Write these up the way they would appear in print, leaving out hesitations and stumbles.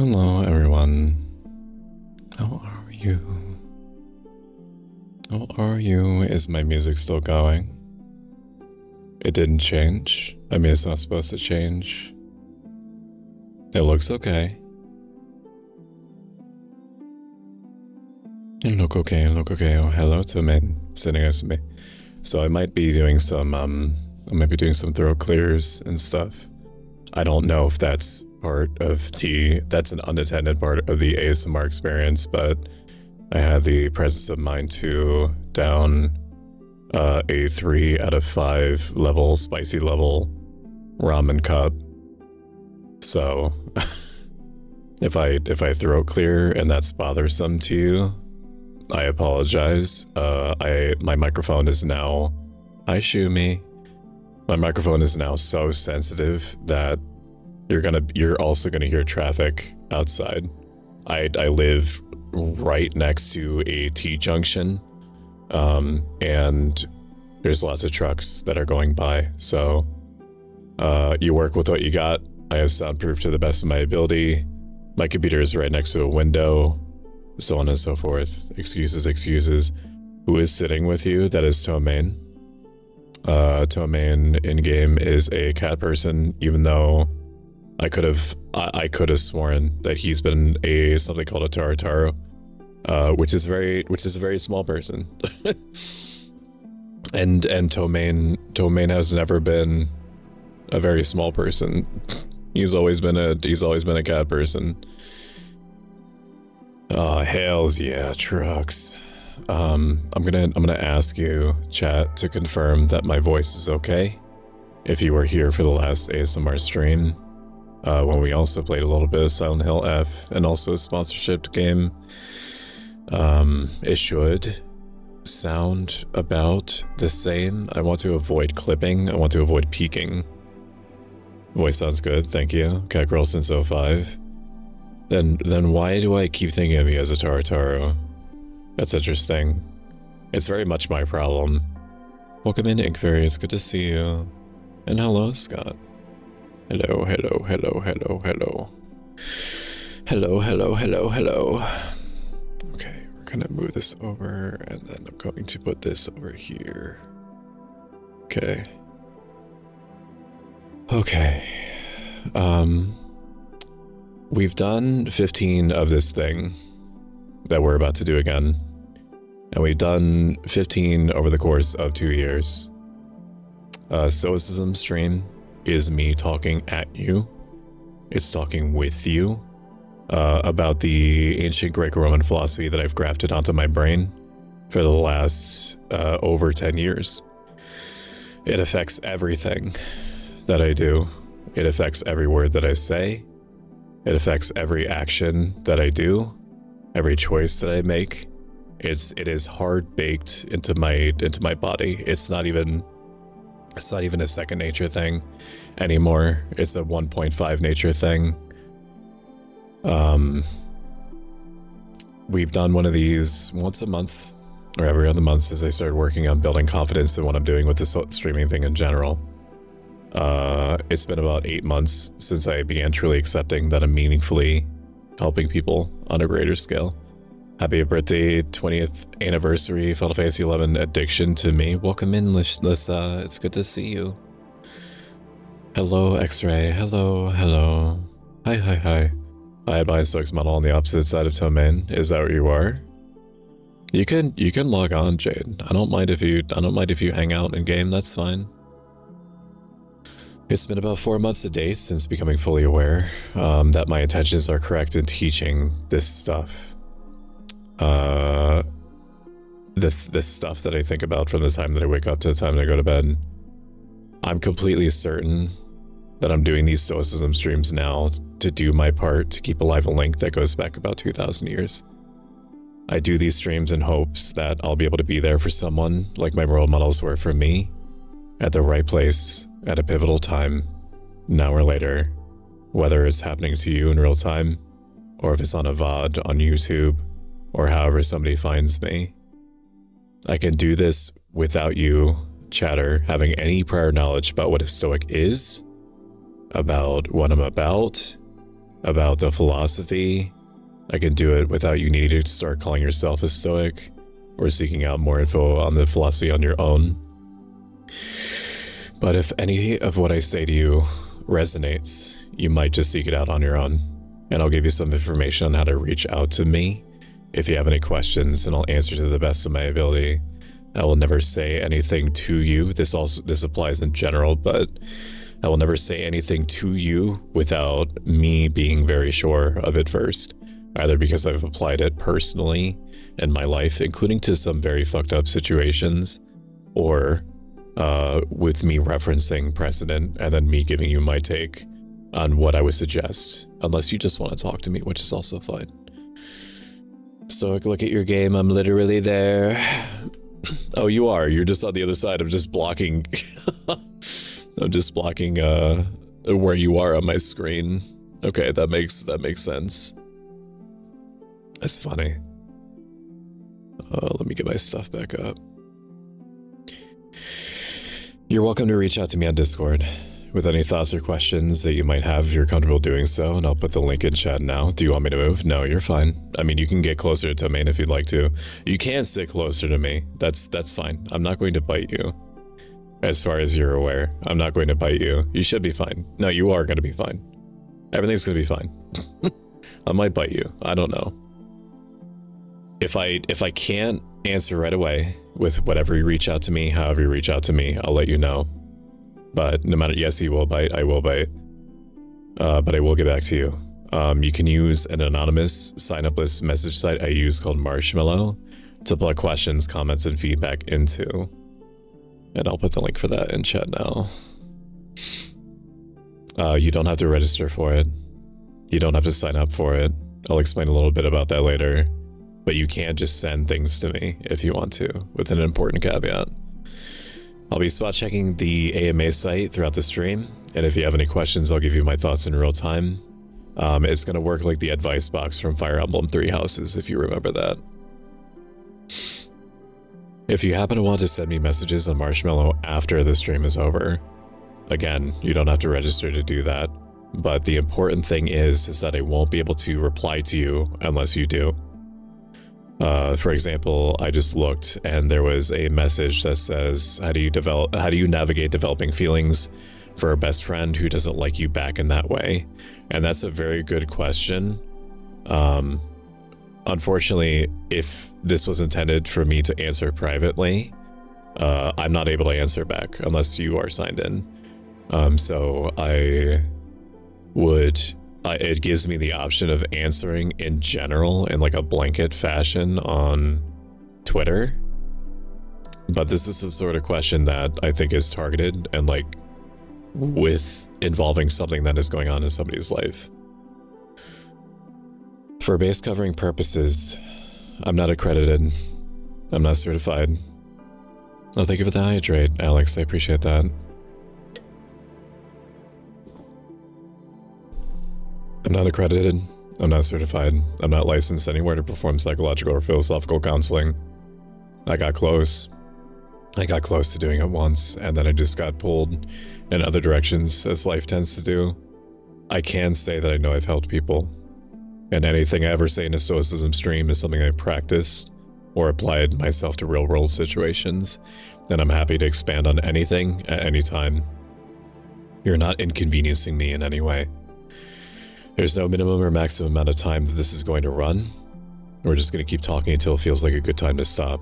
Hello, everyone. How are you? How are you? Is my music still going? It didn't change. I mean, it's not supposed to change. It looks okay. You look okay, look okay. Oh, hello to me, sitting next to me. So I might be doing some, throat clears and stuff. I don't know if that's that's an unintended part of the ASMR experience, but I had the presence of mind to down a 3 out of 5 level, spicy level ramen cup. So if I throat clear and that's bothersome to you, I apologize. My microphone is now, hi Shumi. My microphone is now so sensitive that you're also gonna hear traffic outside. I live right next to a T-junction, and there's lots of trucks that are going by. So you work with what you got. I have soundproof to the best of my ability. My computer is right next to a window, so on and so forth. Excuses, excuses. Who is sitting with you? That is Tomain. Tomain in-game is a cat person, even though I could have sworn that he's been something called a Tarotaro, which is a very small person. and Tomain has never been a very small person. He's always been a cat person. Oh, hells yeah, trucks. I'm gonna ask you, chat, to confirm that my voice is okay. If you were here for the last ASMR stream, when we also played a little bit of Silent Hill F and also a sponsorshipped game, it should sound about the same. I want to avoid clipping. I want to avoid peaking. Voice sounds good, thank you. Catgirl since 05. Then why do I keep thinking of you as a Tarotaro? That's interesting. It's very much my problem. Welcome in, Inkfairy. It's good to see you. And hello, Scott. Hello, hello, hello, hello, hello. Hello, hello, hello, hello. Okay, we're gonna move this over, and then I'm going to put this over here. Okay. Okay. We've done 15 of this thing that we're about to do again. And we've done 15 over the course of 2 years. Stoicism Stream is me talking at you. It's talking with you about the ancient Greco-Roman philosophy that I've grafted onto my brain for the last over 10 years. It affects everything that I do. It affects every word that I say. It affects every action that I do, every choice that I make. It is hard baked into my body. It's not even a second nature thing anymore. It's a 1.5 nature thing. We've done one of these once a month or every other month since I started working on building confidence in what I'm doing with the streaming thing in general. It's been about 8 months since I began truly accepting that I'm meaningfully helping people on a greater scale. Happy birthday, 20th anniversary Final Fantasy XI addiction to me. Welcome in, Lissa. It's good to see you. Hello, X-Ray. Hello, hello. Hi, hi, hi. I had my Stoics model on the opposite side of Tomain. Is that where you are? You can log on, Jade. I don't mind if you hang out in game. That's fine. It's been about 4 months to date since becoming fully aware that my intentions are correct in teaching this stuff. This stuff that I think about from the time that I wake up to the time that I go to bed. I'm completely certain that I'm doing these Stoicism streams now to do my part to keep alive a link that goes back about 2,000 years. I do these streams in hopes that I'll be able to be there for someone like my role models were for me, at the right place, at a pivotal time, now or later, whether it's happening to you in real time, or if it's on a VOD on YouTube, or however somebody finds me. I can do this without you, chatter, having any prior knowledge about what a Stoic is, about what I'm about, about the philosophy, I can do it without you needing to start calling yourself a Stoic or seeking out more info on the philosophy on your own. But if any of what I say to you resonates, you might just seek it out on your own. And I'll give you some information on how to reach out to me if you have any questions, and I'll answer to the best of my ability. I will never say anything to you. This applies in general, but I will never say anything to you without me being very sure of it first, either because I've applied it personally in my life, including to some very fucked up situations, or with me referencing precedent and then me giving you my take on what I would suggest, unless you just want to talk to me, which is also fine. So look at your game. I'm literally there. Oh, you are. You're just on the other side. I'm just blocking. I'm just blocking where you are on my screen. Okay, that makes sense. That's funny. Let me get my stuff back up. You're welcome to reach out to me on Discord with any thoughts or questions that you might have if you're comfortable doing so, and I'll put the link in chat now. Do you want me to move? No, you're fine. I mean, you can get closer to Domain if you'd like to. You can sit closer to me. That's fine. I'm not going to bite you. As far as you're aware, I'm not going to bite you. You should be fine. No, you are going to be fine. Everything's going to be fine. I might bite you. I don't know. If I can't answer right away with whatever you reach out to me, however you reach out to me, I'll let you know. But no matter, yes, you will bite, I will bite. But I will get back to you. You can use an anonymous sign-up list message site I use called Marshmallow to plug questions, comments, and feedback into. And I'll put the link for that in chat now. You don't have to register for it. You don't have to sign up for it. I'll explain a little bit about that later. But you can just send things to me if you want to, with an important caveat. I'll be spot checking the AMA site throughout the stream, and if you have any questions, I'll give you my thoughts in real time. It's going to work like the advice box from Fire Emblem Three Houses, if you remember that. If you happen to want to send me messages on Marshmallow after the stream is over, again, you don't have to register to do that, but the important thing is that I won't be able to reply to you unless you do. For example, I just looked and there was a message that says, how do you navigate developing feelings for a best friend who doesn't like you back in that way? And that's a very good question. Unfortunately, if this was intended for me to answer privately, I'm not able to answer back unless you are signed in. So it gives me the option of answering in general in like a blanket fashion on Twitter. But this is the sort of question that I think is targeted and like with involving something that is going on in somebody's life. For base covering purposes, I'm not accredited. I'm not certified. Oh, thank you for the hydrate, Alex. I appreciate that. I'm not accredited, I'm not certified, I'm not licensed anywhere to perform psychological or philosophical counseling. I got close to doing it once, and then I just got pulled in other directions, as life tends to do. I can say that I know I've helped people, and anything I ever say in a Stoicism stream is something I practiced or applied myself to real-world situations, and I'm happy to expand on anything at any time. You're not inconveniencing me in any way. There's no minimum or maximum amount of time that this is going to run. We're just going to keep talking until it feels like a good time to stop.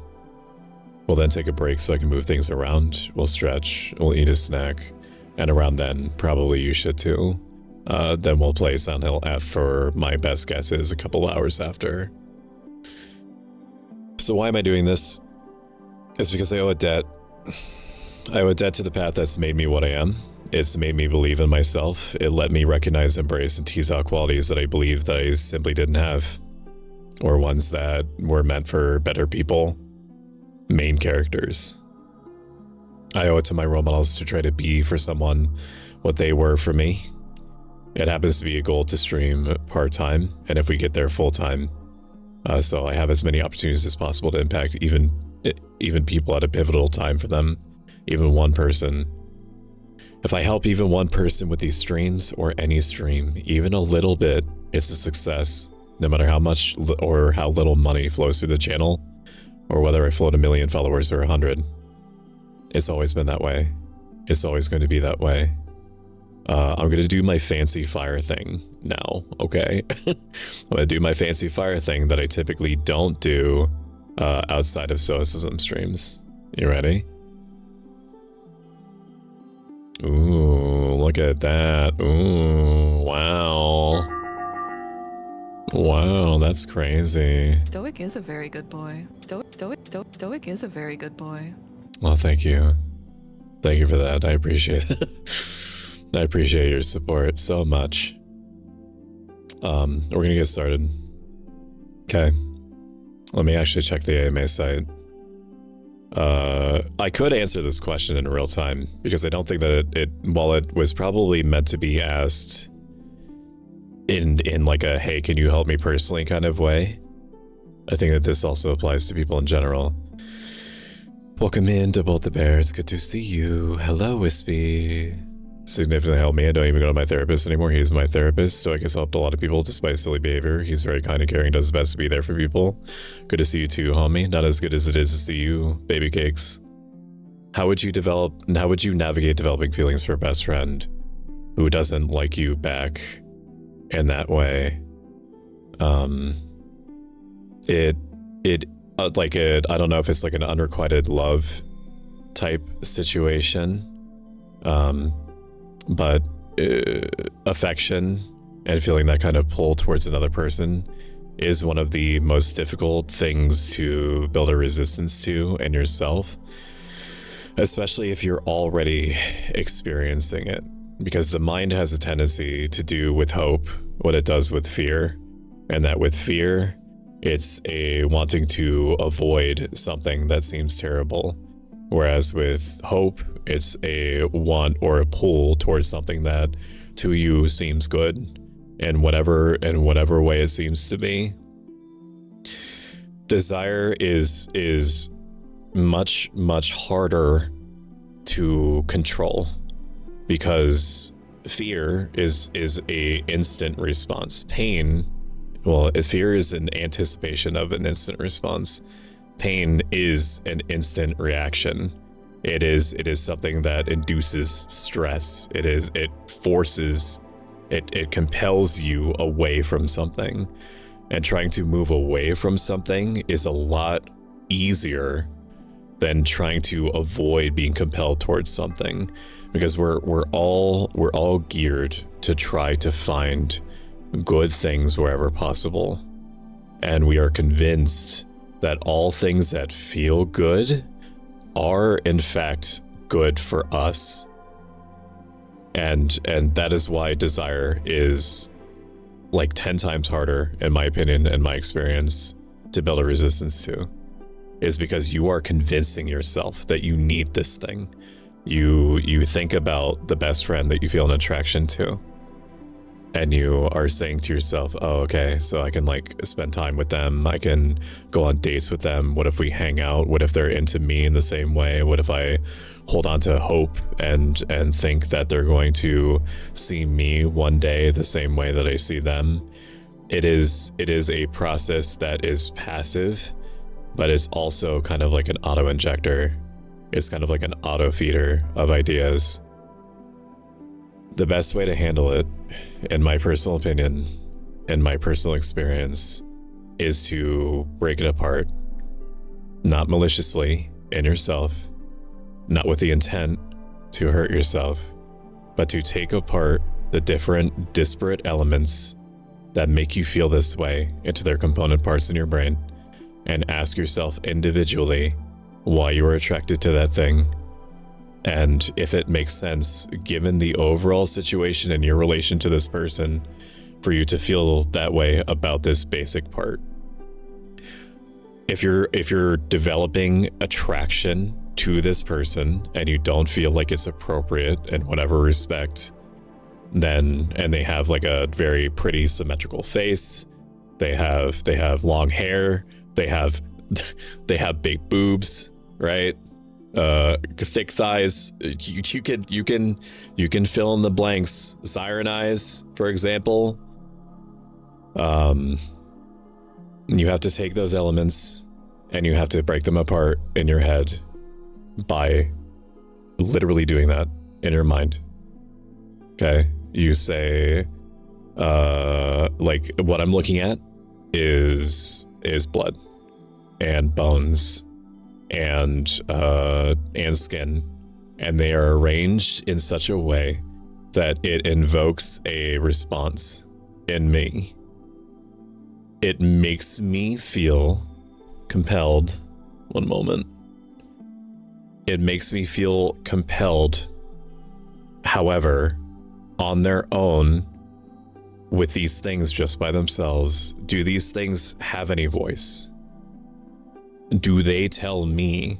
We'll then take a break so I can move things around. We'll stretch, we'll eat a snack, and around then, probably you should too. Then we'll play Silent Hill F for my best guess is a couple hours after. So why am I doing this? It's because I owe a debt. I owe a debt to the path that's made me what I am. It's made me believe in myself. It let me recognize, embrace, and tease out qualities that I believed that I simply didn't have. Or ones that were meant for better people. Main characters. I owe it to my role models to try to be for someone what they were for me. It happens to be a goal to stream part-time, and if we get there full-time, so I have as many opportunities as possible to impact even people at a pivotal time for them, even one person. If I help even one person with these streams or any stream, even a little bit, it's a success, no matter how much or how little money flows through the channel, or whether I float 1 million followers or 100. It's always been that way. It's always going to be that way. I'm going to do my fancy fire thing now, okay? I'm going to do my fancy fire thing that I typically don't do outside of Stoicism streams. You ready? Ooh, look at that. Ooh, wow. Wow, that's crazy. Stoic is a very good boy. Stoic is a very good boy. Well, thank you. Thank you for that. I appreciate it. I appreciate your support so much. We're gonna get started. Okay. Let me actually check the AMA site. I could answer this question in real time, because I don't think that while it was probably meant to be asked in like a, hey, can you help me personally kind of way, I think that this also applies to people in general. Welcome in to Both the Bears. Good to see you. Hello, Wispy. Significantly helped me. I don't even go to my therapist anymore. He's my therapist. Stoic has helped a lot of people despite silly behavior. He's very kind and caring, does his best to be there for people. Good to see you too, homie. Not as good as it is to see you, baby cakes. How would you navigate developing feelings for a best friend who doesn't like you back in that way? I don't know if it's like an unrequited love type situation. But affection and feeling that kind of pull towards another person is one of the most difficult things to build a resistance to in yourself, especially if you're already experiencing it, because the mind has a tendency to do with hope what it does with fear, and that with fear, it's a wanting to avoid something that seems terrible. Whereas with hope, it's a want or a pull towards something that to you seems good in whatever way it seems to be. Desire is much harder to control, because fear is a instant response. Fear is an anticipation of an instant response. Pain is an instant reaction. It is something that induces stress. It compels you away from something. And trying to move away from something is a lot easier than trying to avoid being compelled towards something, because we're all geared to try to find good things wherever possible. And we are convinced that all things that feel good are in fact good for us. And that is why desire is like 10 times harder, in my opinion and my experience, to build a resistance to, is because you are convincing yourself that you need this thing. You think about the best friend that you feel an attraction to, and you are saying to yourself, oh, okay, so I can like spend time with them. I can go on dates with them. What if we hang out? What if they're into me in the same way? What if I hold on to hope and think that they're going to see me one day the same way that I see them? It is a process that is passive, but it's also kind of like an auto-injector. It's kind of like an auto-feeder of ideas. The best way to handle it, in my personal opinion, in my personal experience, is to break it apart. Not maliciously in yourself, not with the intent to hurt yourself, but to take apart the different disparate elements that make you feel this way into their component parts in your brain, and ask yourself individually why you are attracted to that thing. And if it makes sense, given the overall situation and your relation to this person, for you to feel that way about this basic part. If you're developing attraction to this person and you don't feel like it's appropriate in whatever respect, and they have like a very pretty symmetrical face, they have long hair, they have big boobs, right? thick thighs. You can fill in the blanks. Siren eyes, for example. You have to take those elements and you have to break them apart in your head by literally doing that in your mind. Okay, you say, like, what I'm looking at is blood and bones and skin, and they are arranged in such a way that it invokes a response in me. It makes me feel compelled. One moment. It makes me feel compelled. However, on their own, with these things just by themselves, do these things have any voice? Do they tell me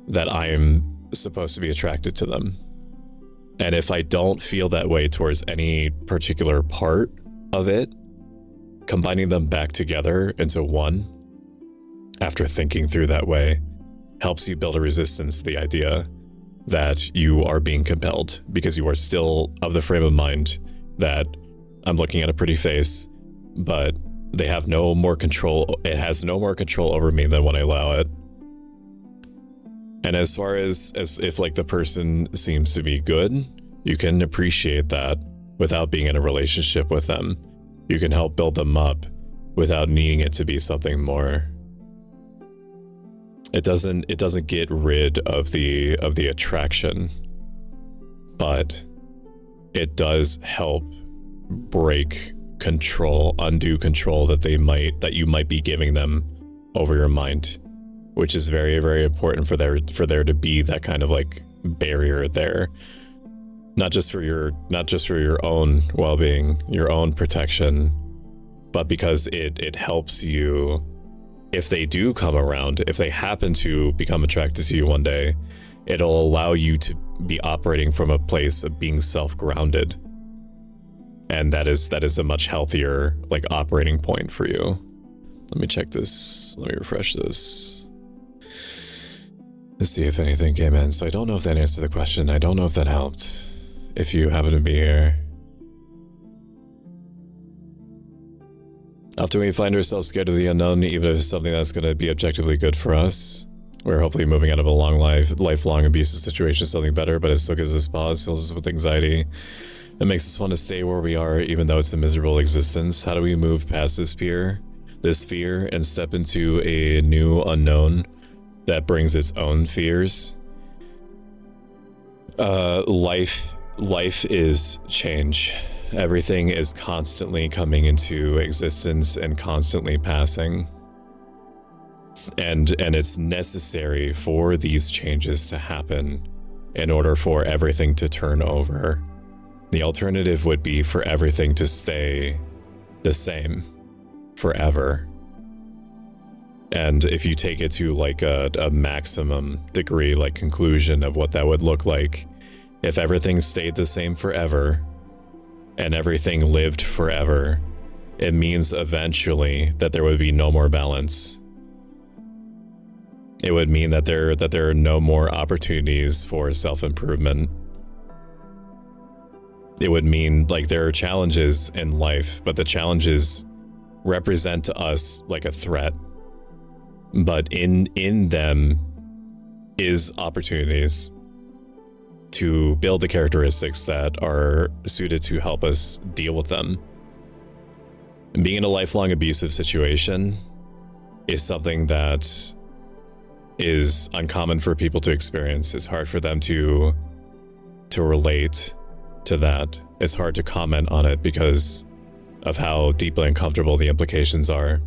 that I am supposed to be attracted to them? And if I don't feel that way towards any particular part of it, combining them back together into one, after thinking through that way, helps you build a resistance to the idea that you are being compelled, because you are still of the frame of mind that I'm looking at a pretty face, but they have no more control. It has no more control over me than when I allow it. And as far as if like the person seems to be good, you can appreciate that without being in a relationship with them. You can help build them up without needing it to be something more. It doesn't get rid of the attraction, but it does help break control, undue control that you might be giving them over your mind, which is very, very important for there to be that kind of like barrier there. Not just for your own well-being, your own protection, but because it helps you. If they do come around, if they happen to become attracted to you one day, it'll allow you to be operating from a place of being self-grounded. And that is a much healthier like operating point for you. Let me check this. Let me refresh this. Let's see if anything came in. So I don't know if that answered the question. I don't know if that helped. If you happen to be here. Often we find ourselves scared of the unknown, even if it's something that's going to be objectively good for us. We're hopefully moving out of a lifelong abusive situation to something better, but it still gives us pause, fills us with anxiety. It makes us want to stay where we are, even though it's a miserable existence. How do we move past this fear, and step into a new unknown that brings its own fears? Life is change. Everything is constantly coming into existence and constantly passing. And it's necessary for these changes to happen in order for everything to turn over. The alternative would be for everything to stay the same forever. And if you take it to like a maximum degree, like conclusion of what that would look like, if everything stayed the same forever and everything lived forever, it means eventually that there would be no more balance. It would mean that there are no more opportunities for self-improvement. It would mean like there are challenges in life, but the challenges represent to us like a threat. But in them is opportunities to build the characteristics that are suited to help us deal with them. And being in a lifelong abusive situation is something that is uncommon for people to experience. It's hard for them to relate to that. It's hard to comment on it because of how deeply uncomfortable the implications are.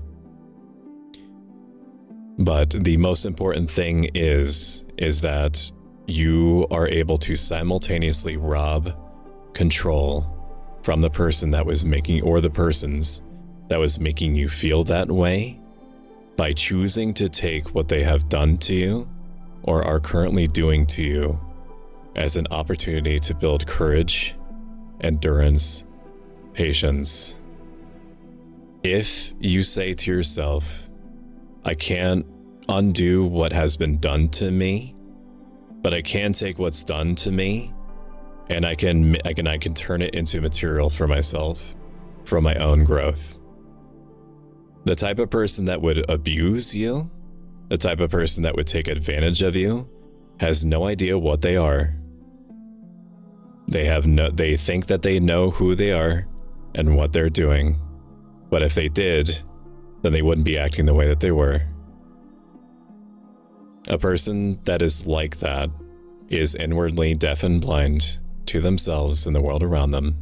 But the most important thing is that you are able to simultaneously rob control from the person that was making, or the persons that was making you feel that way, by choosing to take what they have done to you or are currently doing to you as an opportunity to build courage, endurance, patience. If you say to yourself, I can't undo what has been done to me, but I can take what's done to me, and I can turn it into material for myself, for my own growth. The type of person that would abuse you, the type of person that would take advantage of you, has no idea what they are. They think that they know who they are and what they're doing, but if they did, then they wouldn't be acting the way that they were. A person that is like that is inwardly deaf and blind to themselves and the world around them.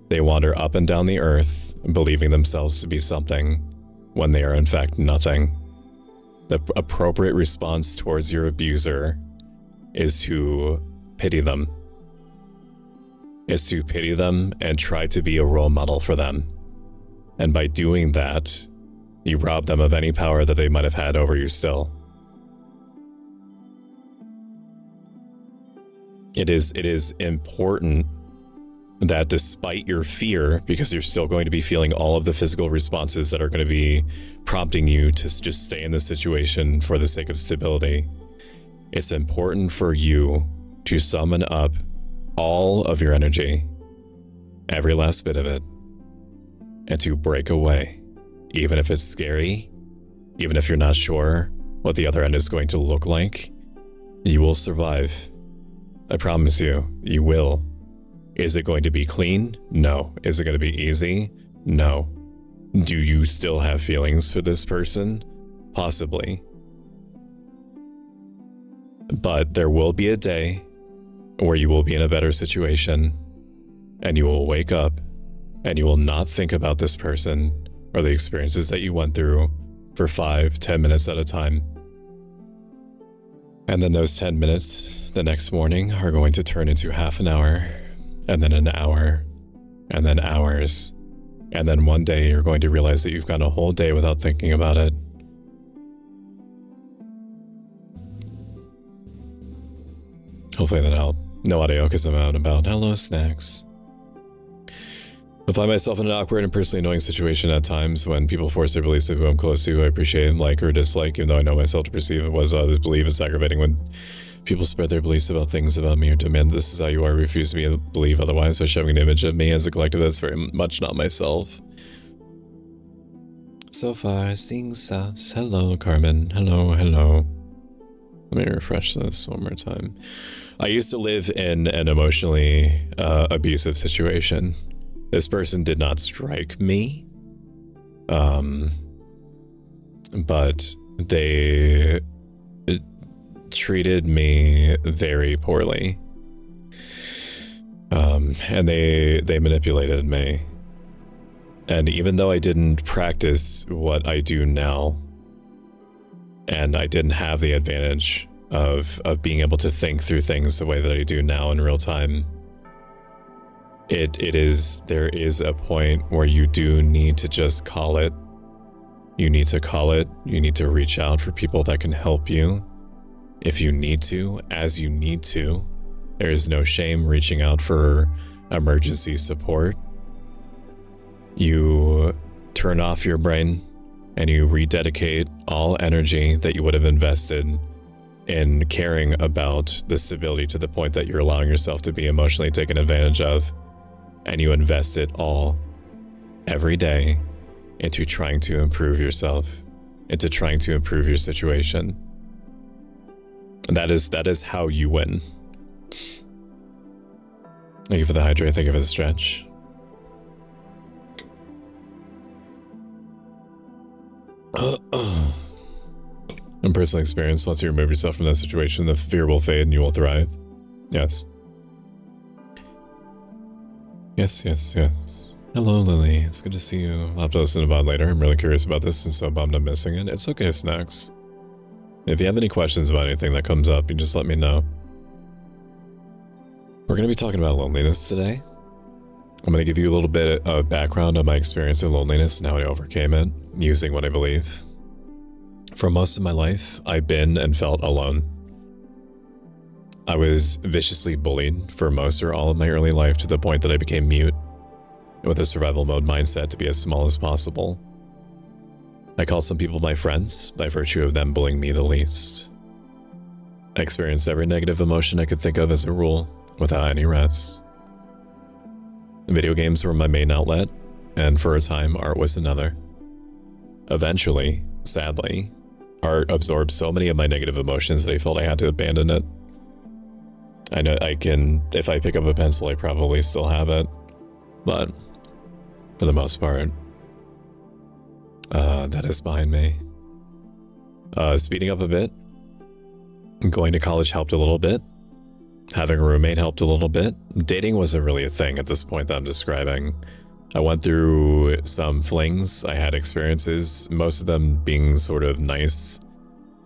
They wander up and down the earth, believing themselves to be something when they are in fact nothing. The appropriate response towards your abuser is to pity them. Is to pity them and try to be a role model for them. And by doing that, you rob them of any power that they might have had over you still. It is important that despite your fear, because you're still going to be feeling all of the physical responses that are going to be prompting you to just stay in the situation for the sake of stability, it's important for you to summon up all of your energy, every last bit of it, and to break away, even if it's scary, even if you're not sure what the other end is going to look like. You will survive. I promise you, you will. Is it going to be clean? No. Is it going to be easy? No. Do you still have feelings for this person? Possibly. But there will be a day where you will be in a better situation, and you will wake up, and you will not think about this person or the experiences that you went through for 5-10 minutes at a time. And then those 10 minutes the next morning are going to turn into half an hour, and then an hour, and then hours. And then one day you're going to realize that you've gone a whole day without thinking about it. Hopefully that helped. No audio because I'm out and about. Hello, Snacks. I find myself in an awkward and personally annoying situation at times when people force their beliefs of who I'm close to, I appreciate, like, or dislike, even though I know myself to perceive it was others believe. It's aggravating when people spread their beliefs about things about me or demand this is how you are, refuse me to believe otherwise by showing an image of me as a collective that's very much not myself. So far, seeing subs. Hello, Carmen. Hello, hello. Let me refresh this one more time. I used to live in an emotionally abusive situation. This person did not strike me, but they treated me very poorly, and they manipulated me. And even though I didn't practice what I do now, and I didn't have the advantage of being able to think through things the way that I do now in real time, there is a point where you do need to just call it. You need to call it. You need to reach out for people that can help you if you need to, as you need to. There is no shame reaching out for emergency support. You turn off your brain and you rededicate all energy that you would have invested in caring about the stability to the point that you're allowing yourself to be emotionally taken advantage of. And you invest it all, every day, into trying to improve yourself, into trying to improve your situation. And that is how you win. Thank you for the hydrate, thank you for the stretch. In personal experience, once you remove yourself from that situation, the fear will fade and you will thrive. Yes. Yes. Hello, Lily. It's good to see you. I'll have to listen to VOD later. I'm really curious about this and so bummed I'm missing it. It's okay, Snacks. If you have any questions about anything that comes up, you just let me know. We're going to be talking about loneliness today. I'm going to give you a little bit of background on my experience in loneliness and how I overcame it, using what I believe. For most of my life, I've been and felt alone. I was viciously bullied for most or all of my early life to the point that I became mute, with a survival mode mindset to be as small as possible. I called some people my friends by virtue of them bullying me the least. I experienced every negative emotion I could think of as a rule, without any rest. Video games were my main outlet, and for a time, art was another. Eventually, sadly, art absorbed so many of my negative emotions that I felt I had to abandon it. I know if I pick up a pencil, I probably still have it, but for the most part, that is behind me. Speeding up a bit, going to college helped a little bit. Having a roommate helped a little bit. Dating wasn't really a thing at this point that I'm describing. I went through some flings. I had experiences, most of them being sort of nice,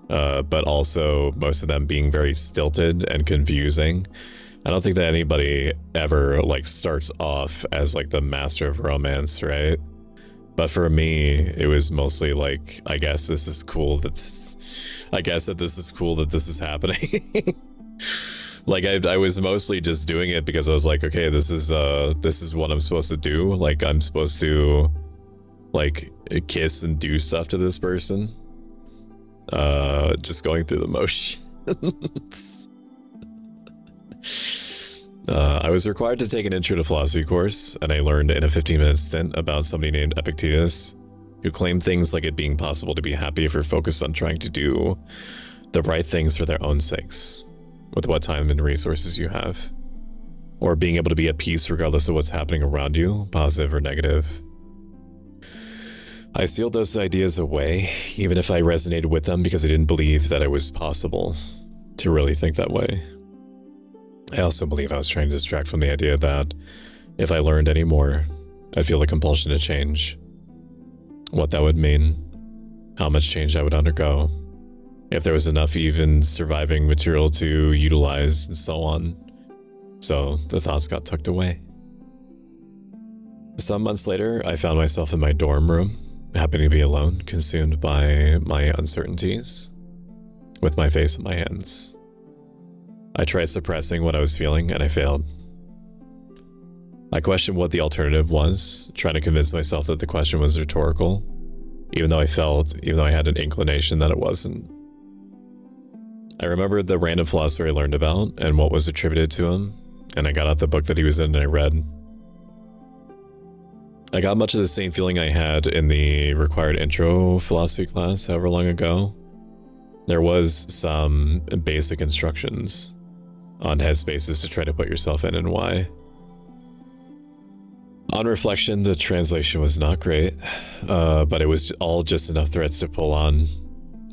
but also most of them being very stilted and confusing. I don't think that anybody ever like starts off as like the master of romance, right? But for me, it was mostly like, I guess this is cool that this is happening. Like I was mostly just doing it because I was like, okay, this is what I'm supposed to do. Like I'm supposed to like kiss and do stuff to this person. Just going through the motions. I was required to take an intro to philosophy course, and I learned in a 15-minute stint about somebody named Epictetus, who claimed things like it being possible to be happy if you're focused on trying to do the right things for their own sakes, with what time and resources you have, or being able to be at peace regardless of what's happening around you, positive or negative. I sealed those ideas away, even if I resonated with them because I didn't believe that it was possible to really think that way. I also believe I was trying to distract from the idea that if I learned any more, I'd feel a compulsion to change. What that would mean, how much change I would undergo, if there was enough even surviving material to utilize, and so on. So the thoughts got tucked away. Some months later, I found myself in my dorm room, happening to be alone, consumed by my uncertainties, with my face in my hands. I tried suppressing what I was feeling, and I failed. I questioned what the alternative was, trying to convince myself that the question was rhetorical, even though I had an inclination that it wasn't. I remembered the random philosopher I learned about and what was attributed to him, and I got out the book that he was in and I read. I got much of the same feeling I had in the required intro philosophy class however long ago. There was some basic instructions on headspaces to try to put yourself in and why. On reflection, the translation was not great, but it was all just enough threads to pull on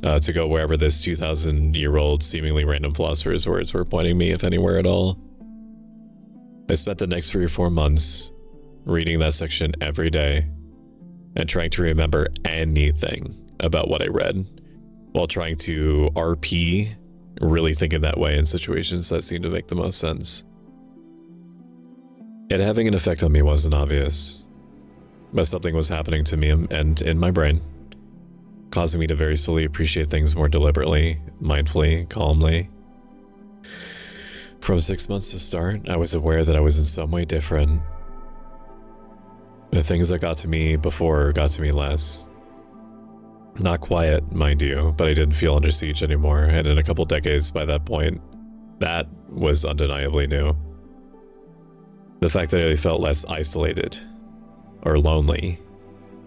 to go wherever this 2,000-year-old seemingly random philosopher's words were pointing me, if anywhere at all. I spent the next 3 or 4 months reading that section every day and trying to remember anything about what I read while trying to RP, really thinking that way in situations that seemed to make the most sense. It having an effect on me wasn't obvious, but something was happening to me and in my brain, causing me to very slowly appreciate things more deliberately, mindfully, calmly. From 6 months to start, I was aware that I was in some way different. The things that got to me before got to me less. Not quiet, mind you, but I didn't feel under siege anymore, and in a couple decades by that point, that was undeniably new. The fact that I felt less isolated or lonely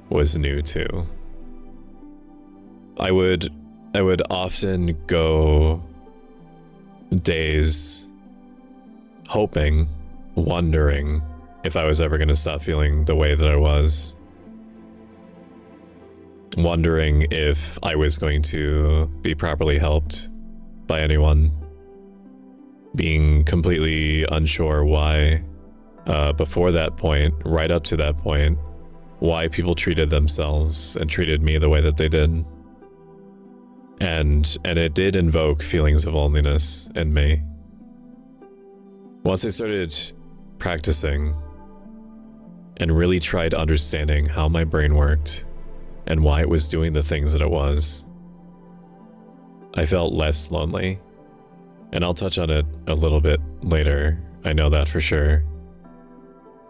was new too. I would often go days hoping, wondering if I was ever going to stop feeling the way that I was. Wondering if I was going to be properly helped by anyone. Being completely unsure why, before that point, right up to that point, why people treated themselves and treated me the way that they did. And it did invoke feelings of loneliness in me. Once I started practicing and really tried understanding how my brain worked and why it was doing the things that it was, I felt less lonely. And I'll touch on it a little bit later, I know that for sure.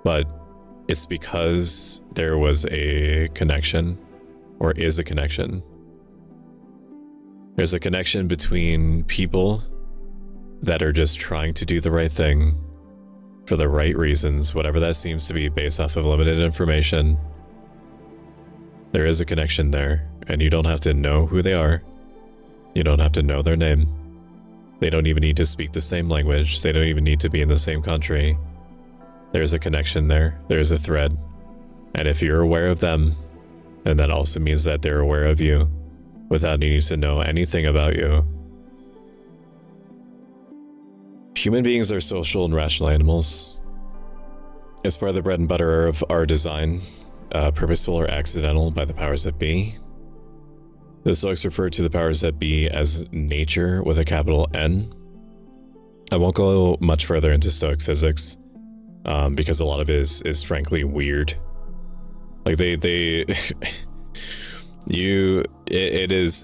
But it's because there was a connection, or is a connection. There's a connection between people that are just trying to do the right thing for the right reasons, whatever that seems to be based off of limited information. There is a connection there, and you don't have to know who they are. You don't have to know their name. They don't even need to speak the same language. They don't even need to be in the same country. There's a connection there. There's a thread. And if you're aware of them, then that also means that they're aware of you without needing to know anything about you. Human beings are social and rational animals. It's part of the bread and butter of our design, purposeful or accidental by the powers that be. The Stoics refer to the powers that be as nature with a capital N. I won't go much further into Stoic physics, because a lot of it is frankly weird. Like it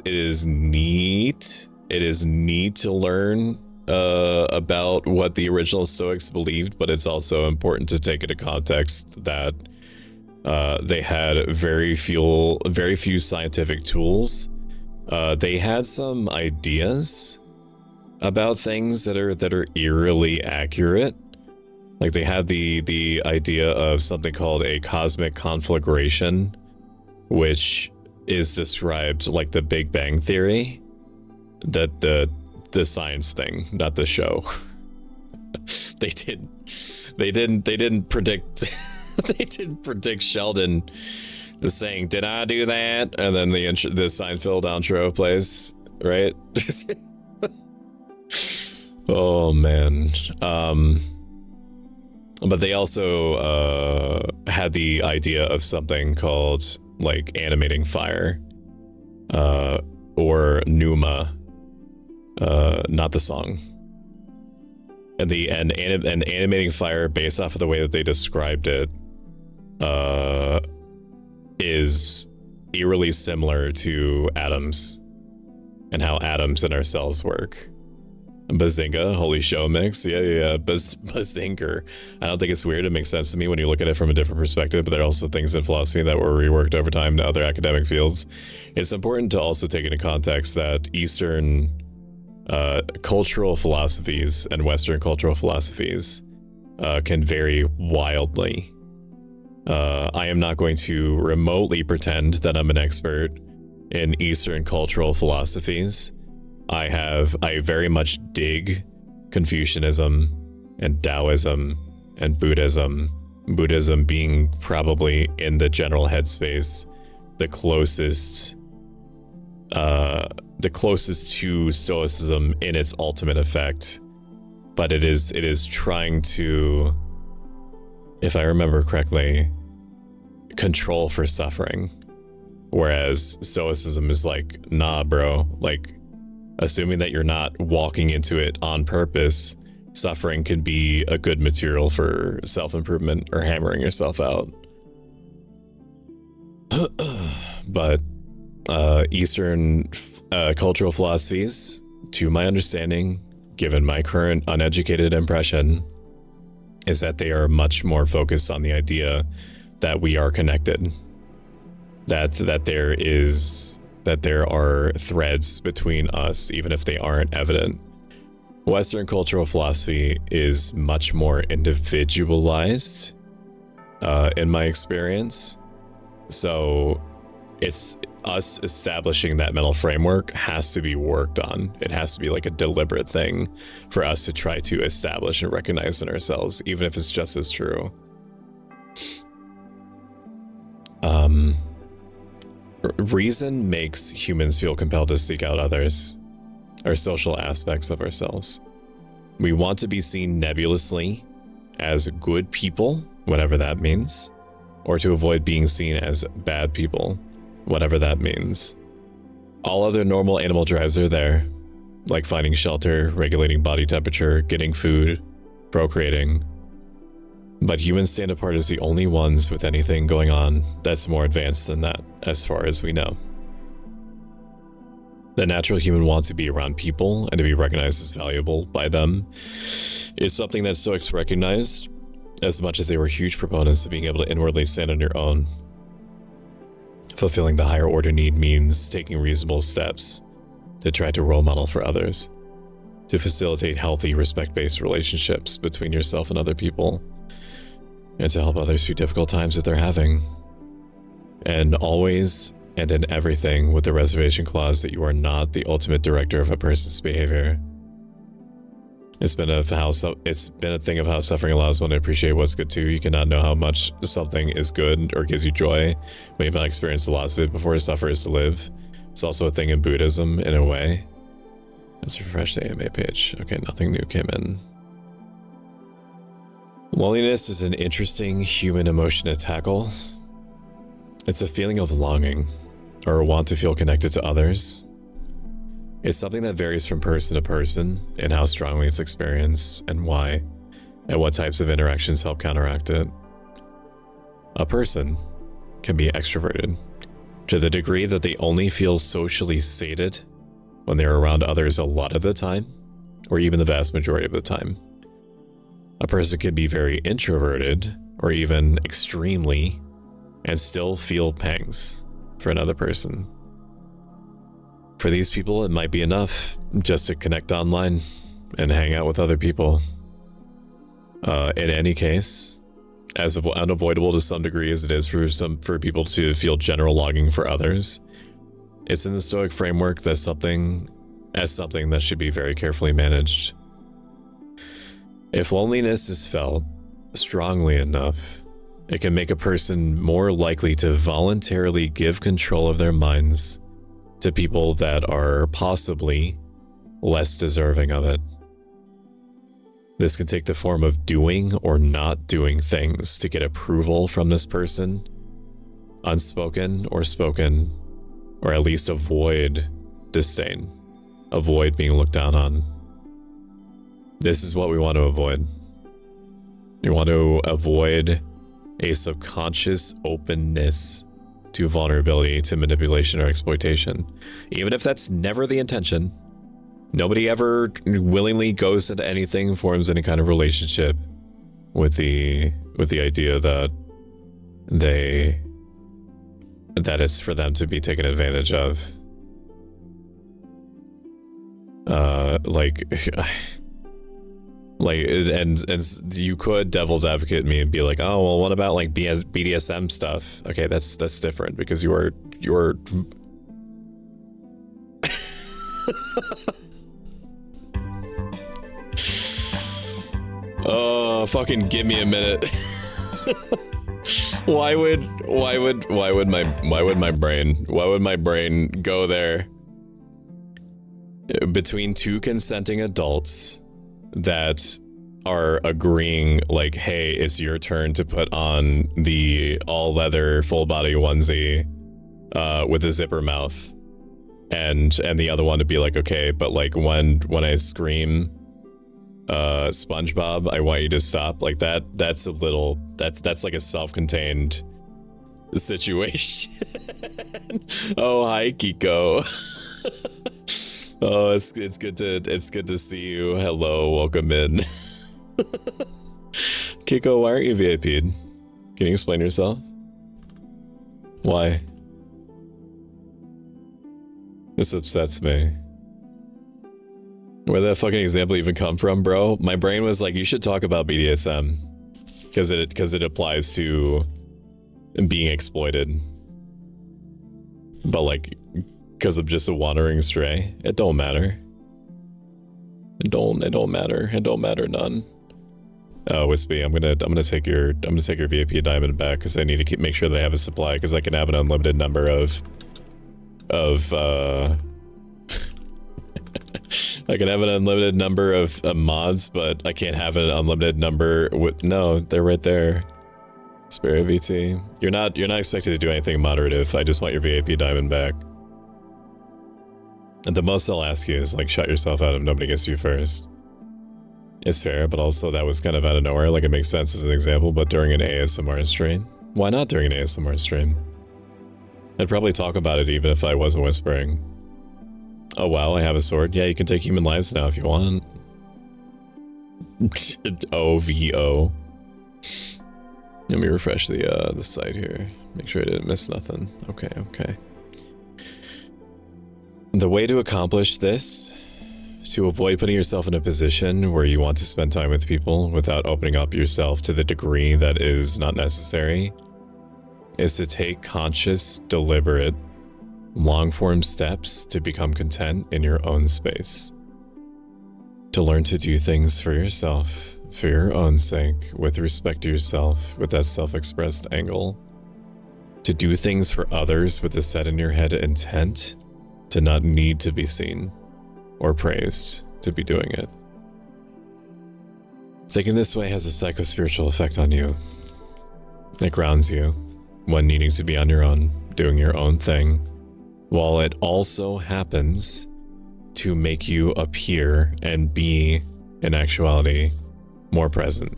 is neat. It is neat to learn about what the original Stoics believed, but it's also important to take into context that they had very few scientific tools. They had some ideas about things that are eerily accurate. Like they had the idea of something called a cosmic conflagration, which is described like the Big Bang Theory, that the science thing, not the show. They didn't predict they didn't predict Sheldon saying, "Did I do that?" And then the Seinfeld outro plays, right? Oh man. But they also had the idea of something called like animating fire, or pneuma, not the song. And animating fire, based off of the way that they described it, is eerily similar to atoms and how atoms in our cells work. Bazinga, holy show mix. Yeah. Bazinker. I don't think it's weird. It makes sense to me when you look at it from a different perspective, but there are also things in philosophy that were reworked over time to other academic fields. It's important to also take into context that Eastern cultural philosophies and Western cultural philosophies can vary wildly. I am not going to remotely pretend that I'm an expert in Eastern cultural philosophies. I very much dig Confucianism and Taoism and Buddhism. Buddhism being probably in the general headspace the closest to Stoicism in its ultimate effect, but it is trying to, if I remember correctly, control for suffering, whereas Stoicism is like, nah bro, like assuming that you're not walking into it on purpose, suffering can be a good material for self-improvement or hammering yourself out. But Eastern cultural philosophies, to my understanding, given my current uneducated impression, is that they are much more focused on the idea that we are connected, that there are threads between us, even if they aren't evident. Western cultural philosophy is much more individualized, in my experience. So it's us establishing that mental framework has to be worked on. It has to be like a deliberate thing for us to try to establish and recognize in ourselves, even if it's just as true. Reason makes humans feel compelled to seek out others, or social aspects of ourselves. We want to be seen nebulously as good people, whatever that means, or to avoid being seen as bad people, whatever that means. All other normal animal drives are there, like finding shelter, regulating body temperature, getting food, procreating. But humans stand apart as the only ones with anything going on that's more advanced than that, as far as we know. The natural human wants to be around people and to be recognized as valuable by them is something that Stoics recognized, as much as they were huge proponents of being able to inwardly stand on your own. Fulfilling the higher order need means taking reasonable steps to try to role model for others. to facilitate healthy, respect-based relationships between yourself and other people, and to help others through difficult times that they're having. And always and in everything with the reservation clause that you are not the ultimate director of a person's behavior. It's been a thing of how suffering allows one to appreciate what's good too. You cannot know how much something is good or gives you joy when you've not experienced the loss of it before. To suffer is to live. It's also a thing in Buddhism in a way. Let's refresh the AMA page. Okay, nothing new came in. Loneliness is an interesting human emotion to tackle. It's a feeling of longing, or a want to feel connected to others. It's something that varies from person to person in how strongly it's experienced and why, and what types of interactions help counteract it. A person can be extroverted to the degree that they only feel socially sated when they're around others a lot of the time, or even the vast majority of the time. A person can be very introverted, or even extremely, and still feel pangs for another person. For these people, it might be enough just to connect online and hang out with other people. In any case, as unavoidable to some degree as it is for people to feel general longing for others, it's in the Stoic framework that something that should be very carefully managed. If loneliness is felt strongly enough, it can make a person more likely to voluntarily give control of their minds to people that are possibly less deserving of it. This can take the form of doing or not doing things to get approval from this person, unspoken or spoken, or at least avoid disdain, avoid being looked down on. This is what we want to avoid. We want to avoid a subconscious openness to vulnerability, to manipulation or exploitation. Even if that's never the intention, nobody ever willingly goes into anything, forms any kind of relationship with the idea that it's for them to be taken advantage of. And you could devil's advocate me and be like, oh well, what about like BDSM stuff? Okay, that's different because you're oh, fucking give me a minute. why would my brain go there? Between two consenting adults that are agreeing like, hey, it's your turn to put on the all leather full body onesie with a zipper mouth, and the other one to be like, okay, but like when I scream SpongeBob, I want you to stop, like that's like a self-contained situation. Oh, hi Kiko. Oh, it's good to see you. Hello, welcome in. Kiko, why aren't you VIP'd? Can you explain yourself? Why? This upsets me. Where that fucking example even come from, bro? My brain was like, you should talk about BDSM because it applies to being exploited. But like, because I'm just a wandering stray, it don't matter. It don't matter none. Oh, Wispy, I'm gonna take your VIP diamond back because I need to make sure that I have a supply because I can have an unlimited number of I can have an unlimited number of mods, but I can't have an unlimited number with, no, they're right there. Spirit VT. You're not expected to do anything moderative. I just want your VIP diamond back. And the most I'll ask you is like, shut yourself out if nobody gets you first. It's fair, but also that was kind of out of nowhere. Like, it makes sense as an example, but during an ASMR stream? Why not during an ASMR stream? I'd probably talk about it even if I wasn't whispering. Oh wow, I have a sword. Yeah, you can take human lives now if you want. OVO. Let me refresh the site here. Make sure I didn't miss nothing. Okay. The way to accomplish this, to avoid putting yourself in a position where you want to spend time with people without opening up yourself to the degree that is not necessary is to take conscious, deliberate, long-form steps to become content in your own space. To learn to do things for yourself, for your own sake, with respect to yourself, with that self-expressed angle. To do things for others with the set in your head intent to not need to be seen or praised to be doing it. Thinking this way has a psychospiritual effect on you. It grounds you when needing to be on your own, doing your own thing, while it also happens to make you appear and be, in actuality, more present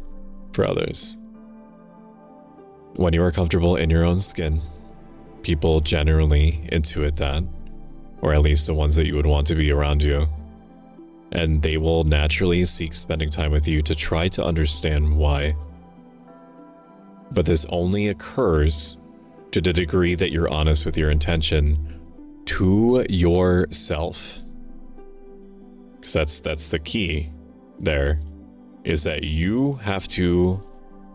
for others. When you are comfortable in your own skin, people generally intuit that, or at least the ones that you would want to be around you, and they will naturally seek spending time with you to try to understand why. But this only occurs to the degree that you're honest with your intention to yourself. Because that's the key there, is that you have to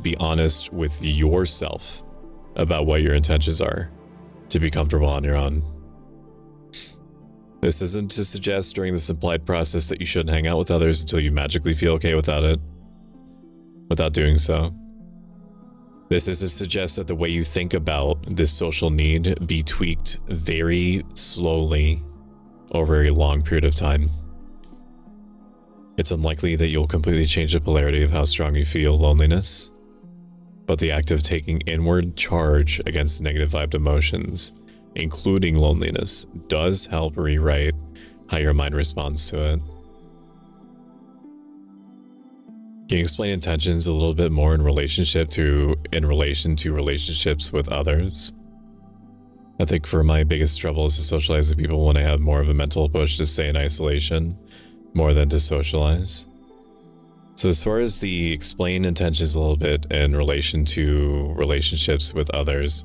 be honest with yourself about what your intentions are to be comfortable on your own. This isn't to suggest during this implied process that you shouldn't hang out with others until you magically feel okay without doing so. This is to suggest that the way you think about this social need be tweaked very slowly over a long period of time. It's unlikely that you'll completely change the polarity of how strong you feel loneliness, but the act of taking inward charge against negative vibed emotions, including loneliness, does help rewrite how your mind responds to it. Can you explain intentions a little bit more in relation to relationships with others? I think for my biggest trouble is to socialize with people when I have more of a mental push to stay in isolation more than to socialize. So as far as the explain intentions a little bit in relation to relationships with others,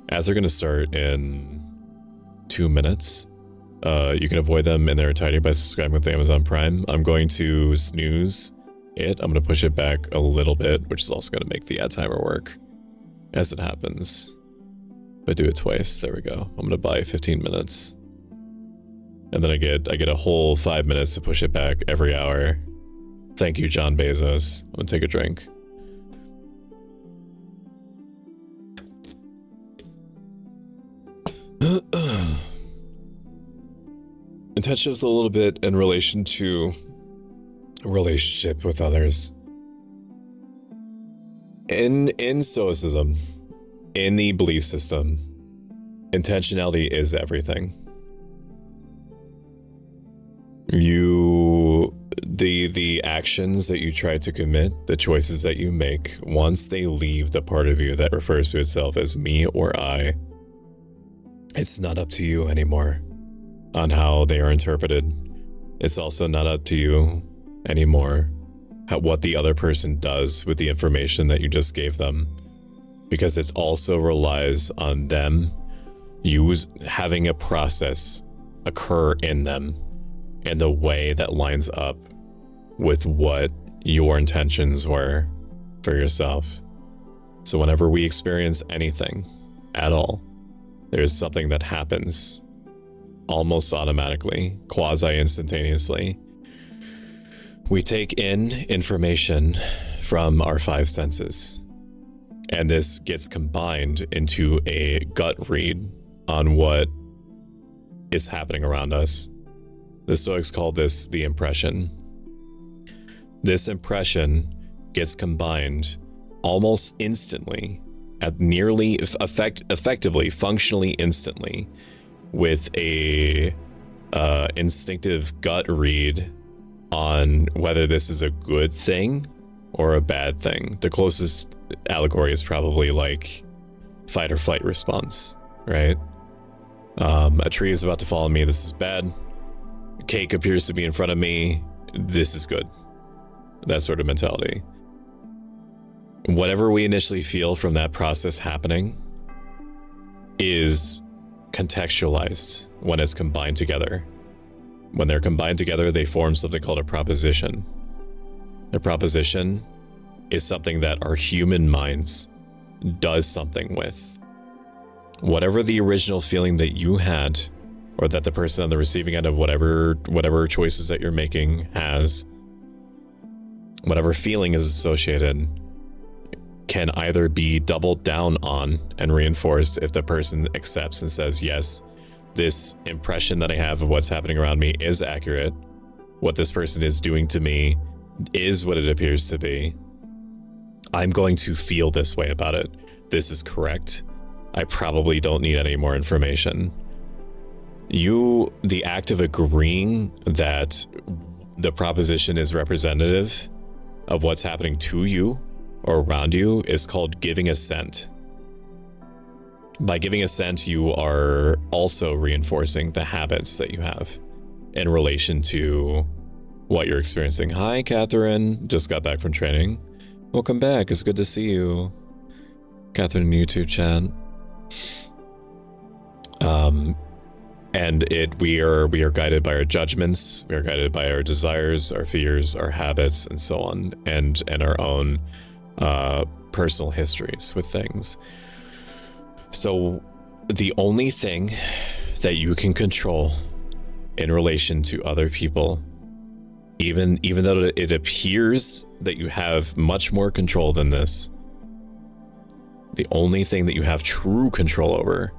as they're going to start in 2 minutes, you can avoid them in their entirety by subscribing with Amazon Prime. I'm going to snooze it. I'm going to push it back a little bit, which is also going to make the ad timer work as it happens. But do it twice. There we go. I'm going to buy 15 minutes. And then I get a whole 5 minutes to push it back every hour. Thank you, John Bezos. I'm going to take a drink. Intentions a little bit in relation to relationship with others. In Stoicism, in the belief system, intentionality is everything. The actions that you try to commit, the choices that you make, once they leave the part of you that refers to itself as me or I, it's not up to you anymore on how they are interpreted. It's also not up to you anymore what the other person does with the information that you just gave them, because it also relies on them having a process occur in them in the way that lines up with what your intentions were for yourself. So whenever we experience anything at all, there's something that happens almost automatically, quasi-instantaneously. We take in information from our 5 senses, and this gets combined into a gut read on what is happening around us. The Stoics call this the impression. This impression gets combined almost instantly, at nearly effectively, functionally instantly, with a instinctive gut read on whether this is a good thing or a bad thing. The closest allegory is probably like fight or flight response, right? A tree is about to fall on me, this is bad. Cake appears to be in front of me, this is good. That sort of mentality. Whatever we initially feel from that process happening is contextualized when it's combined together. When they're combined together, they form something called a proposition. A proposition is something that our human minds does something with. Whatever the original feeling that you had, or that the person on the receiving end of whatever choices that you're making has, whatever feeling is associated, can either be doubled down on and reinforced if the person accepts and says, yes, this impression that I have of what's happening around me is accurate. What this person is doing to me is what it appears to be. I'm going to feel this way about it. This is correct. I probably don't need any more information. The act of agreeing that the proposition is representative of what's happening to you or around you is called giving assent. By giving assent, you are also reinforcing the habits that you have in relation to what you're experiencing. Hi, Catherine. Just got back from training. Welcome back. It's good to see you. Catherine in YouTube chat. And we are guided by our judgments. We are guided by our desires, our fears, our habits, and so on, and our own personal histories with things. So the only thing that you can control in relation to other people, even though it appears that you have much more control than this, the only thing that you have true control over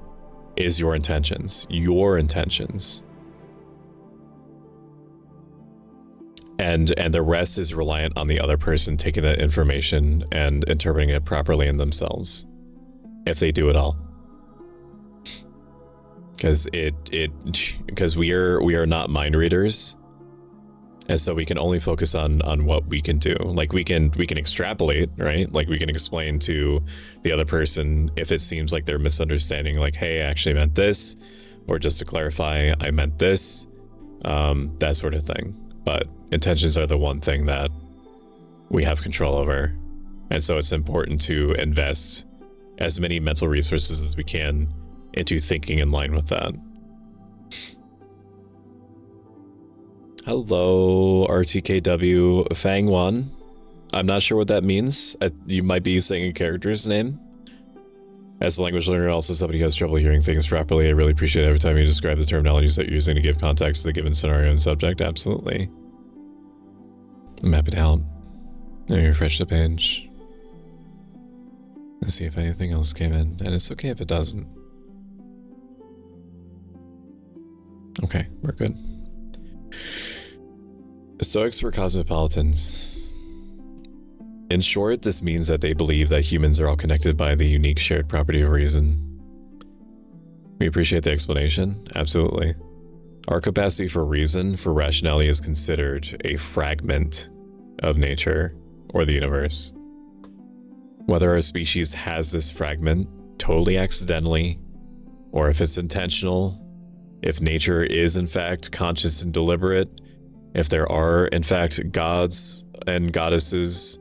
is your intentions. And the rest is reliant on the other person taking that information and interpreting it properly in themselves, if they do at all. Because we are not mind readers, and so we can only focus on what we can do. Like we can extrapolate, right? Like we can explain to the other person if it seems like they're misunderstanding, like, hey, I actually meant this, or just to clarify, I meant this, that sort of thing. But intentions are the one thing that we have control over, and so it's important to invest as many mental resources as we can into thinking in line with that. Hello, RTKW Fang1. I'm not sure what that means. You might be saying a character's name. As a language learner, also somebody who has trouble hearing things properly, I really appreciate every time you describe the terminologies that you're using to give context to the given scenario and subject. Absolutely. I'm happy to help. Let me refresh the page. Let's see if anything else came in, and it's okay if it doesn't. Okay, we're good. The Stoics were cosmopolitans. In short, this means that they believe that humans are all connected by the unique shared property of reason. We appreciate the explanation, absolutely. Our capacity for reason, for rationality, is considered a fragment of nature or the universe. Whether our species has this fragment totally accidentally, or if it's intentional, if nature is in fact conscious and deliberate, if there are in fact gods and goddesses,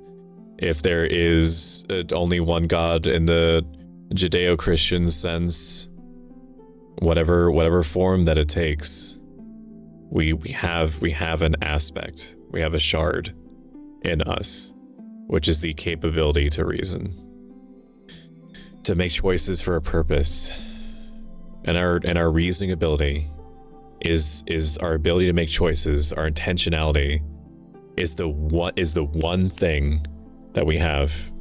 if there is only one God in the Judeo-Christian sense, whatever form that it takes, we have an aspect, we have a shard in us, which is the capability to reason, to make choices for a purpose. And our reasoning ability is our ability to make choices. Our intentionality is the one thing that we have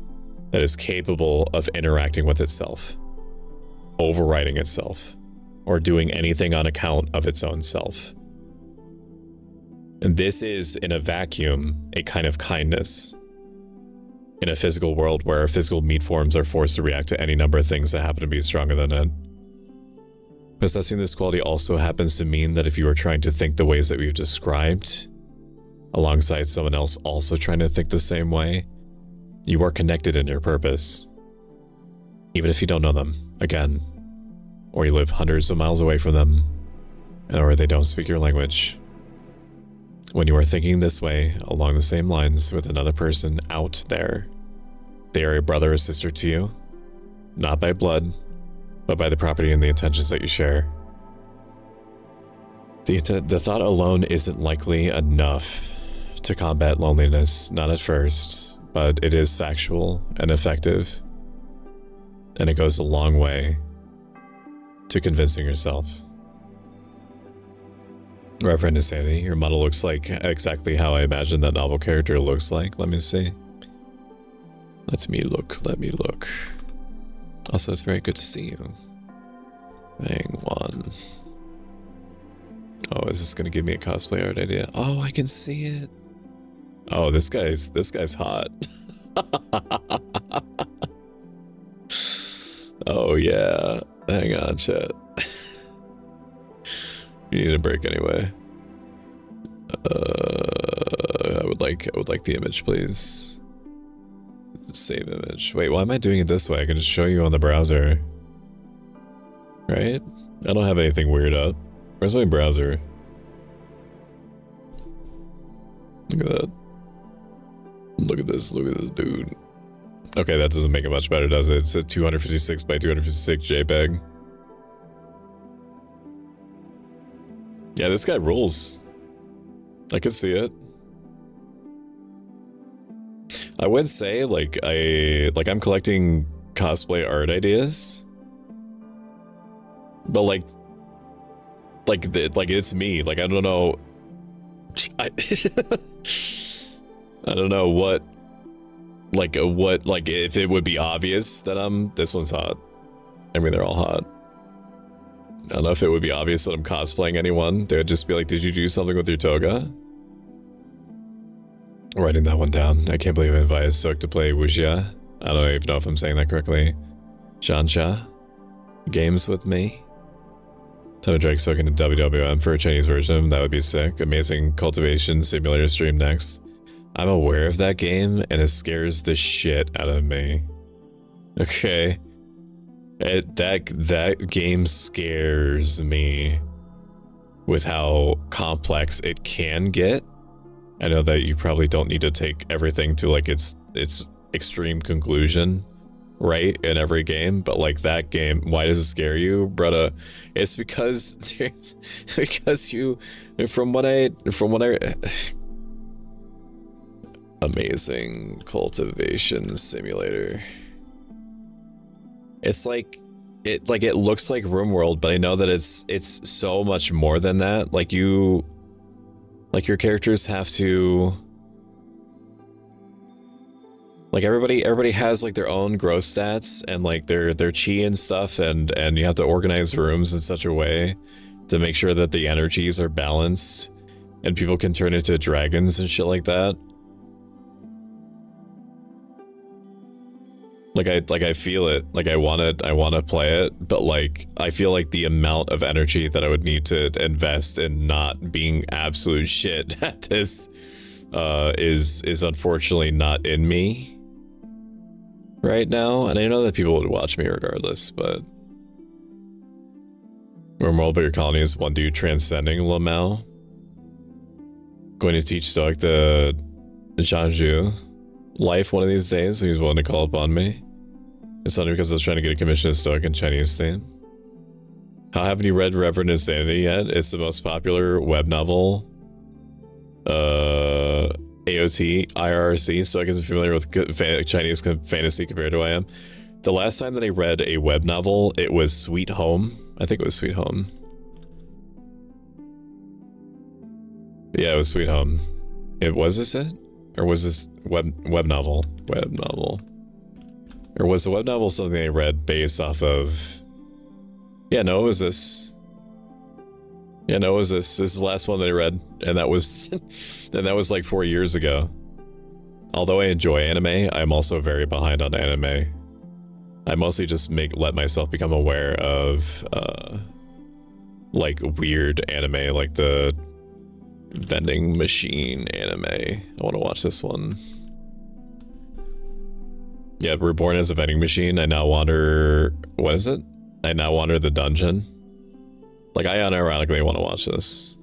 that is capable of interacting with itself, overriding itself, or doing anything on account of its own self. And this is, in a vacuum, a kind of kindness in a physical world where our physical meat forms are forced to react to any number of things that happen to be stronger than it. Possessing this quality also happens to mean that if you are trying to think the ways that we've described, alongside someone else also trying to think the same way, you are connected in your purpose. Even if you don't know them, again, or you live hundreds of miles away from them, or they don't speak your language. When you are thinking this way, along the same lines with another person out there, they are a brother or sister to you, not by blood, but by the property and the intentions that you share. The thought alone isn't likely enough to combat loneliness, not at first, but it is factual and effective, and it goes a long way to convincing yourself. Reverend Insanity, your model looks like exactly how I imagine that novel character looks like. Let me see. Let me look. Also, it's very good to see you. Hang on. Oh, is this gonna give me a cosplay art idea? Oh, I can see it. Oh, this guy's hot. Oh yeah. Hang on, chat. You need a break anyway. I would like the image, please. Save image. Wait, why am I doing it this way? I can just show you on the browser. Right? I don't have anything weird up. Where's my browser? Look at that. Look at this dude. Okay, that doesn't make it much better, does it? It's a 256 by 256 JPEG. Yeah, this guy rules. I can see it. I would say, I'm collecting cosplay art ideas, but it's me. Like, I don't know. I don't know what, if it would be obvious that this one's hot. I mean, they're all hot. I don't know if it would be obvious that I'm cosplaying anyone. They would just be like, did you do something with your toga? Writing that one down. I can't believe I invited Sook to play Wuxia. I don't even know if I'm saying that correctly. Shansha. Games with me. Time to drag Sook into WWM for a Chinese version. That would be sick. Amazing cultivation simulator stream next. I'm aware of that game and it scares the shit out of me. Okay. That game scares me with how complex it can get. I know that you probably don't need to take everything to like its extreme conclusion, right, in every game, but like that game, why does it scare you, brother? It's because you, from what I amazing cultivation simulator. It's like it looks like RimWorld, but I know that it's so much more than that. Like your characters have to, like, everybody has like their own growth stats and like their chi and stuff, and you have to organize rooms in such a way to make sure that the energies are balanced and people can turn into dragons and shit like that. Like I feel it, like I want to play it, but like I feel like the amount of energy that I would need to invest in not being absolute shit at this is unfortunately not in me right now. And I know that people would watch me regardless, but RimWorld, but your colony is one dude transcending Lamau. Going to teach Stoic the Zhangzhu life one of these days, so he's willing to call upon me. It's only because I was trying to get a commission of Stoic and Chinese theme. How haven't you read Reverend Insanity yet? It's the most popular web novel. AOT, IRC, Stoic isn't familiar with Chinese fantasy compared to I am. The last time that I read a web novel, it was Sweet Home. I think it was Sweet Home. Yeah, it was Sweet Home. Was this it? Or was this web novel? Web novel. Or was the web novel something I read based off of... Yeah, no, it was this. Yeah, no, it was this. This is the last one that I read, and that was... and that was like 4 years ago. Although I enjoy anime, I'm also very behind on anime. I mostly just let myself become aware of, like, weird anime, like the vending machine anime. I want to watch this one. Yeah, reborn as a vending machine. I now wander... What is it? I now wander the dungeon. Like, I unironically want to watch this.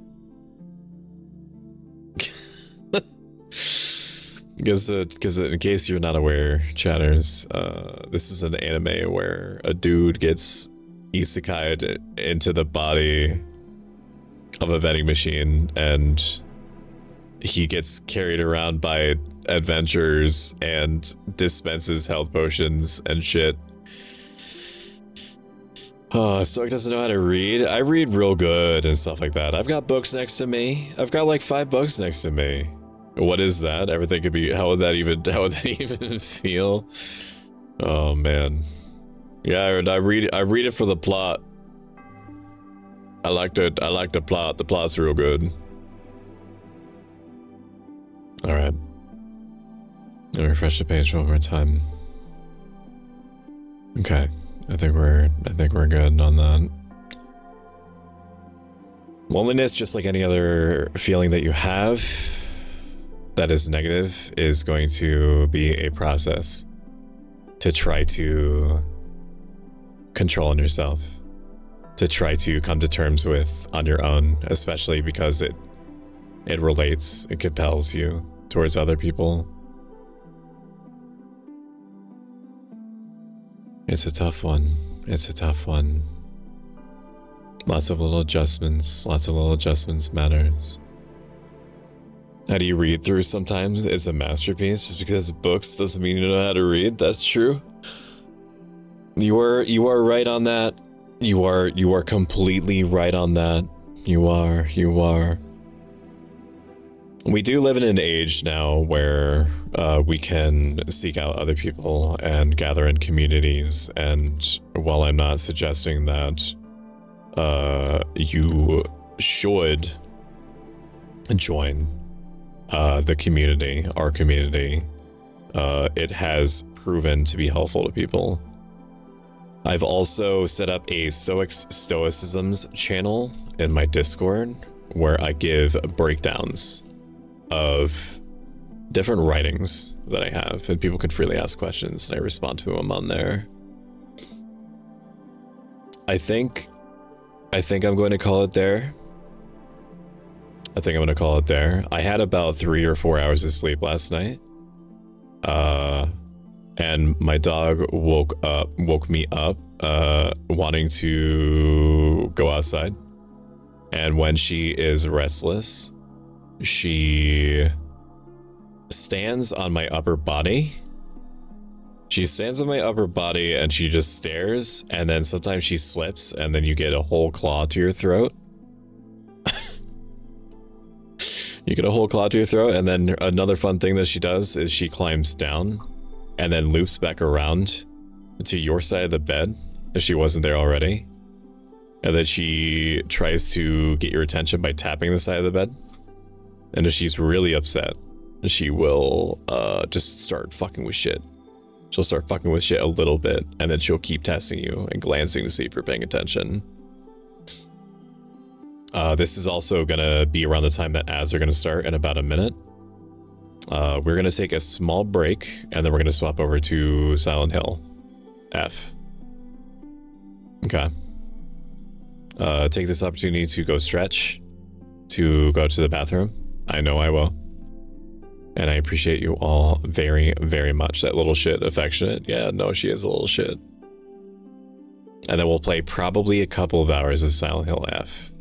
Because in case you're not aware, chatters, this is an anime where a dude gets isekai'd into the body of a vending machine, and he gets carried around by adventurers and dispenses health potions and shit. Oh, Stoic doesn't know how to read. I read real good and stuff like that. I've got books next to me. I've got like 5 books next to me. What is that? Everything could be. How would that even feel? Oh man. Yeah, I read it for the plot. I like the plot. The plot's real good. All right. I'll refresh the page one more time. Okay. I think we're good on that. Loneliness, just like any other feeling that you have that is negative, is going to be a process to try to control in yourself, to try to come to terms with on your own, especially because it relates, it compels you towards other people. It's a tough one. It's a tough one. Lots of little adjustments matters. How do you read through sometimes? It's a masterpiece. Just because it's books doesn't mean you know how to read. That's true. You are right on that. You are completely right on that. You are. We do live in an age now where we can seek out other people and gather in communities, and while I'm not suggesting that you should join the community, our community, it has proven to be helpful to people. I've also set up a Stoicism's channel in my Discord where I give breakdowns of different writings that I have, and people can freely ask questions and I respond to them on there. I think I'm going to call it there. I had about 3 or 4 hours of sleep last night. And my dog woke me up, wanting to go outside. And when she is restless, she stands on my upper body. She stands on my upper body and she just stares, and then sometimes she slips and then you get a whole claw to your throat. You get a whole claw to your throat, and then another fun thing that she does is she climbs down and then loops back around to your side of the bed if she wasn't there already. And then she tries to get your attention by tapping the side of the bed. And if she's really upset, she will just start fucking with shit. She'll start fucking with shit a little bit, and then she'll keep testing you and glancing to see if you're paying attention. This is also gonna be around the time that ads are gonna start in about a minute. We're gonna take a small break, and then we're gonna swap over to Silent Hill F. Okay. Take this opportunity to go stretch, to go to the bathroom. I know I will. And I appreciate you all very, very much. That little shit, affectionate. Yeah, no, she is a little shit. And then we'll play probably a couple of hours of Silent Hill F.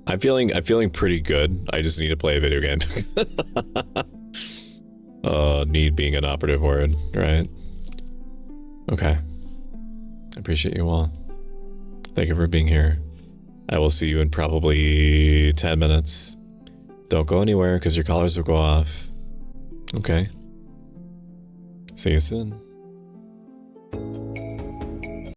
I'm feeling pretty good. I just need to play a video game. Need being an operative word, right? Okay. I appreciate you all. Thank you for being here. I will see you in probably 10 minutes. Don't go anywhere because your collars will go off. Okay. See you soon.